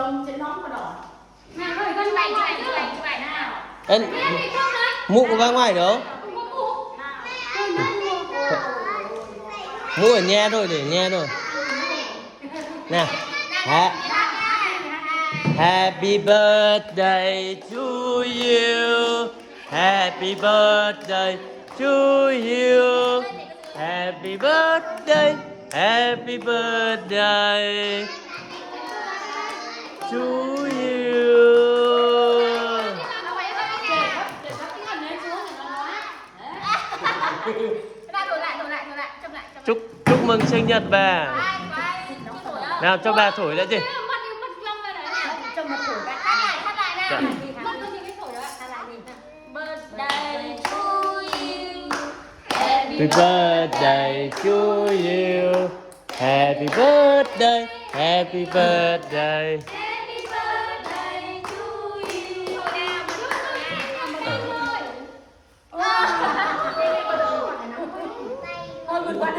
con sẽ nóng và đỏ. Nào rồi con bài nào. Ê, mụ có ra ngoài được không? Mụ ở nghe thôi, để nghe thôi. Nào. Happy birthday to you. Happy birthday to you. Happy birthday. Happy birthday to you. Chúc mừng sinh nhật bà. Nào cho bà thổi lại gì. Happy birthday to you. Happy birthday. Happy birthday.